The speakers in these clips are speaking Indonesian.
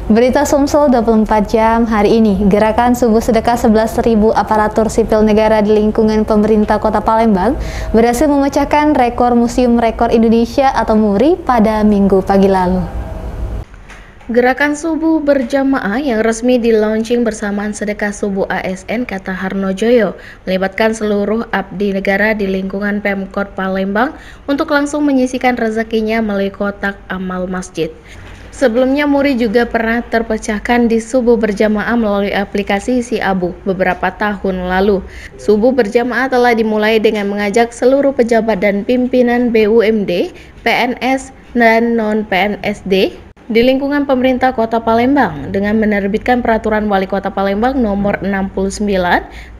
Berita Sumsel 24 jam hari ini, gerakan subuh sedekah 11.000 aparatur sipil negara di lingkungan pemerintah Kota Palembang berhasil memecahkan rekor Museum Rekor Indonesia atau MURI pada Minggu pagi lalu. Gerakan subuh berjamaah yang resmi di-launching bersamaan sedekah subuh ASN kata Harnojoyo melibatkan seluruh abdi negara di lingkungan Pemkot Palembang untuk langsung menyisihkan rezekinya melalui kotak amal masjid. Sebelumnya MURI juga pernah terpecahkan di subuh berjamaah melalui aplikasi Si Abu beberapa tahun lalu. Subuh berjamaah telah dimulai dengan mengajak seluruh pejabat dan pimpinan BUMD, PNS, dan non-PNSD di lingkungan pemerintah Kota Palembang dengan menerbitkan Peraturan Wali Kota Palembang Nomor 69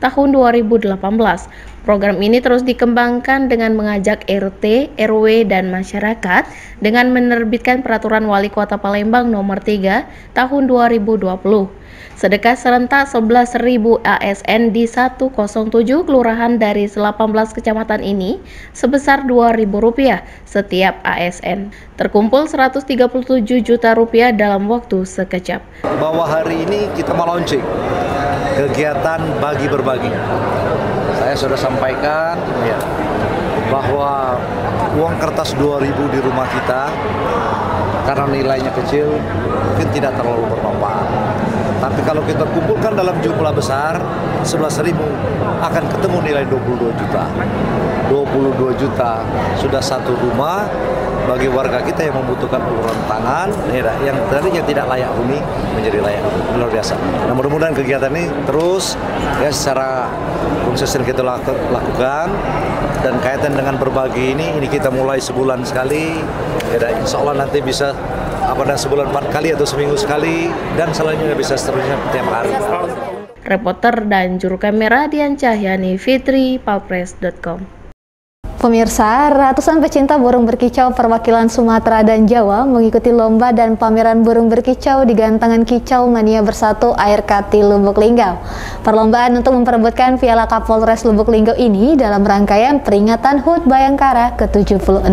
Tahun 2018. Program ini terus dikembangkan dengan mengajak RT, RW, dan masyarakat dengan menerbitkan Peraturan Wali Kota Palembang Nomor 3 Tahun 2020. Sedekah serentak 11.000 ASN di 107 kelurahan dari 18 kecamatan ini sebesar Rp2.000 setiap ASN. Terkumpul Rp137 juta dalam waktu sekejap. Bahwa hari ini kita mau launching kegiatan bagi berbagi. Saya sudah sampaikan bahwa uang kertas 2.000 di rumah kita karena nilainya kecil mungkin tidak terlalu bermanfaat. Tapi kalau kita kumpulkan dalam jumlah besar 11.000 akan ketemu nilai 22 juta. 22 juta sudah satu rumah bagi warga kita yang membutuhkan uluran tangan, yang tadinya tidak layak huni menjadi layak huni. Luar biasa. Nah, mudah-mudahan kegiatan ini terus secara konsisten kita lakukan, dan kaitan dengan berbagi ini kita mulai sebulan sekali. Insya Allah nanti bisa sebulan 4 kali atau seminggu sekali, dan selanjutnya bisa seterusnya tiap hari. Reporter dan juru kamera Dian Cahyani Fitri, palpres.com. Pemirsa, ratusan pecinta burung berkicau perwakilan Sumatera dan Jawa mengikuti lomba dan pameran burung berkicau di Gantangan Kicau Mania Bersatu Air Kati Lubuk Linggau. Perlombaan untuk memperebutkan Piala Kapolres Lubuk Linggau ini dalam rangkaian peringatan HUT Bayangkara ke-76.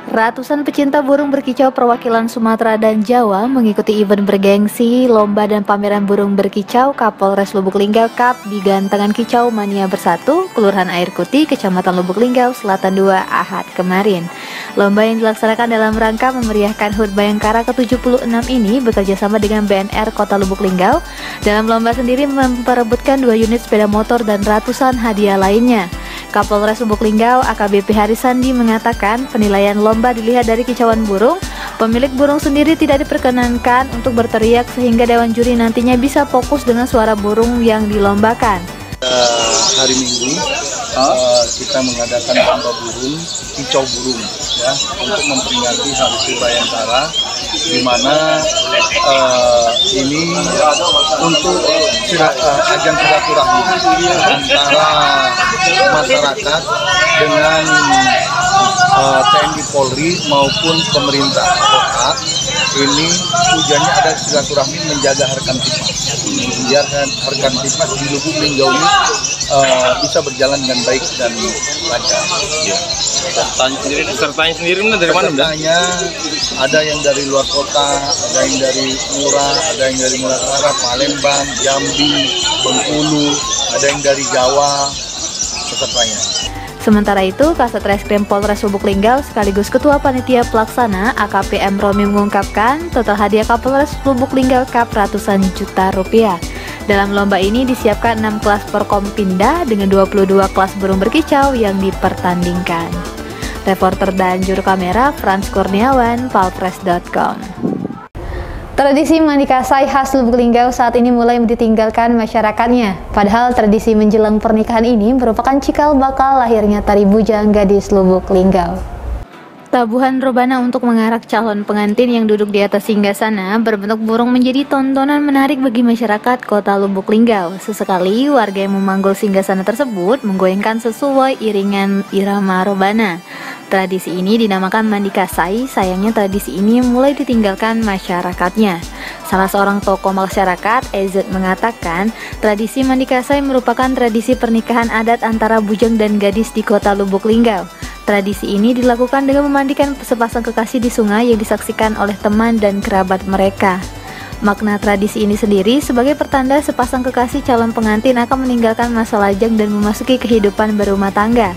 Ratusan pecinta burung berkicau perwakilan Sumatera dan Jawa mengikuti event bergengsi lomba dan pameran burung berkicau Kapolres Lubuk Linggau Cup di Gantangan Kicau Mania Bersatu, Kelurahan Air Kuti, Kecamatan Lubuk Linggau, Selatan 2, Ahad kemarin. Lomba yang dilaksanakan dalam rangka memeriahkan HUT Bayangkara ke-76 ini bekerjasama dengan BNR Kota Lubuk Linggau. Dalam lomba sendiri memperebutkan 2 unit sepeda motor dan ratusan hadiah lainnya. Kapolres Lubuk Linggau AKBP Harisandi mengatakan penilaian lomba dilihat dari kicauan burung. Pemilik burung sendiri tidak diperkenankan untuk berteriak sehingga dewan juri nantinya bisa fokus dengan suara burung yang dilombakan. Hari Minggu kita mengadakan lomba burung, kicau burung ya, untuk memperingati Hari Bayangkara, di mana ini untuk ajang silaturahmi antara masyarakat dengan TNI Polri maupun pemerintah kota. Ini tujuannya ada silaturahmi menjaga Harkantipmas, biar Harkantipmas di Lubuk Linggau ini bisa berjalan dengan baik dan lancar. Sertanya sendiri dari mana? Sertanya ada yang dari luar kota, ada yang dari Murah, ada yang dari Murah, Palembang, Jambi, Bengkulu, ada yang dari Jawa, pesertanya. Sementara itu, Kasat Reskrim Polres Lubuk Linggau sekaligus Ketua Panitia Pelaksana AKP M. Romi mengungkapkan total hadiah Kapolres Lubuk Linggau Cup ratusan juta rupiah. Dalam lomba ini disiapkan 6 kelas Perkompinda dengan 22 kelas burung berkicau yang dipertandingkan. Reporter dan juru kamera Frans Kurniawan, palpres.com. Tradisi mandi kasai khas Lubuk Linggau saat ini mulai ditinggalkan masyarakatnya. Padahal tradisi menjelang pernikahan ini merupakan cikal bakal lahirnya tari bujang gadis Lubuk Linggau. Tabuhan robana untuk mengarak calon pengantin yang duduk di atas singgasana berbentuk burung menjadi tontonan menarik bagi masyarakat Kota Lubuk Linggau. Sesekali warga yang memanggul singgasana tersebut menggoyangkan sesuai iringan irama robana. Tradisi ini dinamakan mandi kasai. Sayangnya tradisi ini mulai ditinggalkan masyarakatnya. Salah seorang tokoh masyarakat, EZ, mengatakan tradisi mandi kasai merupakan tradisi pernikahan adat antara bujang dan gadis di Kota Lubuk Linggau. Tradisi ini dilakukan dengan memandikan sepasang kekasih di sungai yang disaksikan oleh teman dan kerabat mereka. Makna tradisi ini sendiri sebagai pertanda sepasang kekasih calon pengantin akan meninggalkan masa lajang dan memasuki kehidupan berumah tangga.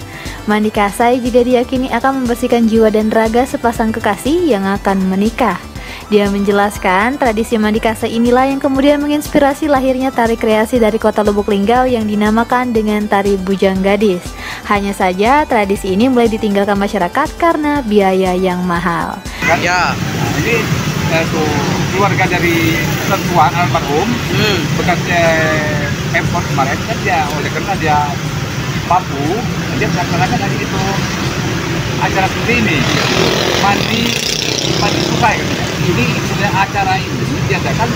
Mandi kasai juga diyakini akan membersihkan jiwa dan raga sepasang kekasih yang akan menikah. Dia menjelaskan tradisi mandi kasai inilah yang kemudian menginspirasi lahirnya tari kreasi dari kota Lubuk Linggau yang dinamakan dengan tari Bujang Gadis. Hanya saja tradisi ini mulai ditinggalkan masyarakat karena biaya yang mahal. Ya, Ini keluarga dari Tuan almarhum bekas Pemkot kemarin kan dia oleh karena dia mampu dia melaksanakan hari itu acara seperti ini mandi sungai kan. Ini sebenarnya acara ini diadakan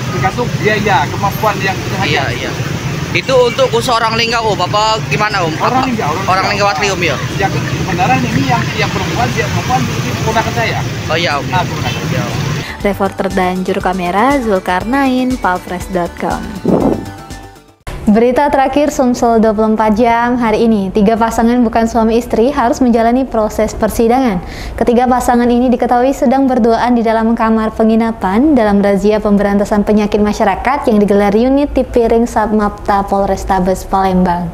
tergantung biaya kemampuan yang kita hadir. iya. Itu untuk khusus orang Linggau, apa gimana Orang Linggau asli ya? Yang kebenaran ini yang perempuan ini ponakan saya. Oh iya, Nah, ponakan saya. Reporter dan juru kamera Zulkarnain, palfresh.com. Berita terakhir Sumsel 24 jam hari ini, 3 pasangan bukan suami istri harus menjalani proses persidangan. Ketiga pasangan ini diketahui sedang berduaan di dalam kamar penginapan dalam razia pemberantasan penyakit masyarakat yang digelar unit Tipiring Satmapta Polrestabes Palembang.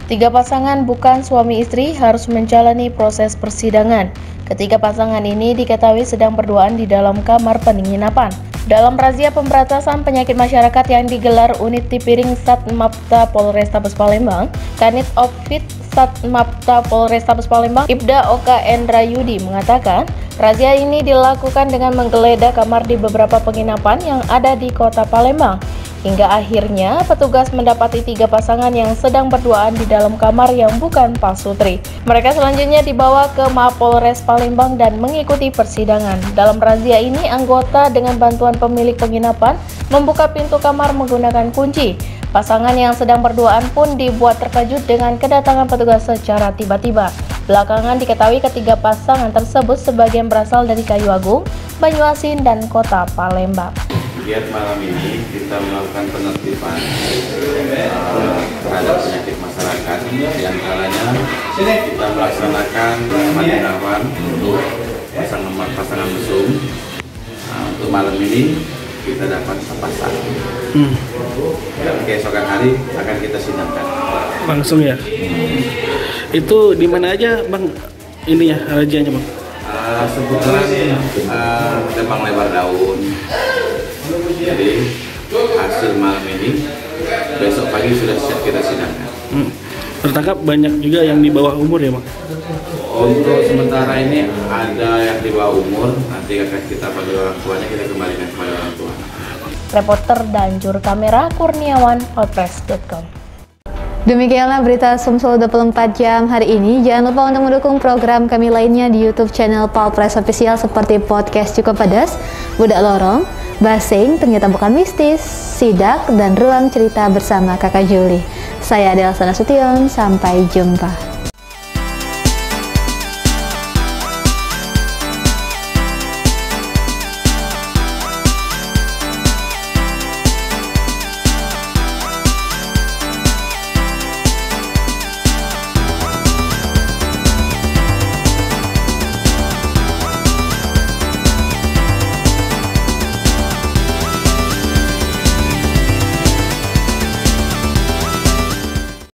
3 pasangan bukan suami istri harus menjalani proses persidangan. Ketiga pasangan ini diketahui sedang berduaan di dalam kamar penginapan. Dalam razia pemberantasan penyakit masyarakat yang digelar unit Tipiring Satmapta Polrestabes Palembang, Kanit Opfit Satmapta Polrestabes Palembang, Ibda Oka Endra Yudi mengatakan, razia ini dilakukan dengan menggeledah kamar di beberapa penginapan yang ada di kota Palembang. Hingga akhirnya petugas mendapati 3 pasangan yang sedang berduaan di dalam kamar yang bukan pasutri. Mereka selanjutnya dibawa ke Mapolres Palembang dan mengikuti persidangan. Dalam razia ini, anggota dengan bantuan pemilik penginapan membuka pintu kamar menggunakan kunci. Pasangan yang sedang berduaan pun dibuat terkejut dengan kedatangan petugas secara tiba-tiba. Belakangan diketahui ketiga pasangan tersebut sebagian berasal dari Kayu Agung, Banyuasin, dan kota Palembang. Kegiatan malam ini kita melakukan penertiban terhadap penyakit masyarakat. Di antaranya kita melaksanakan pemantauan untuk pasangan mesum. Untuk malam ini kita dapat sepasang. Dan keesokan hari akan kita sidangkan. Langsung ya. Itu di mana aja bang? Ini ya rajianya bang? Sebutlah Tembang Lebar Daun. Jadi hasil malam ini besok pagi sudah siap kita sidangkan. Tertangkap banyak juga yang di bawah umur ya bang? Untuk sementara ini ada yang di bawah umur, nanti akan kita panggil orang tuanya, kita kembalikan kepada orang tua. Reporter dan juru kamera Kurniawan, palfresh.com. Demikianlah berita Sumsel 24 jam hari ini. Jangan lupa untuk mendukung program kami lainnya di YouTube channel Palfresh Official seperti podcast Cukup Pedas, Budak Lorong, Basing, Ternyata Bukan Mistis, Sidak, dan Ruang Cerita bersama Kakak Juli. Saya Adela Sanasution, sampai jumpa.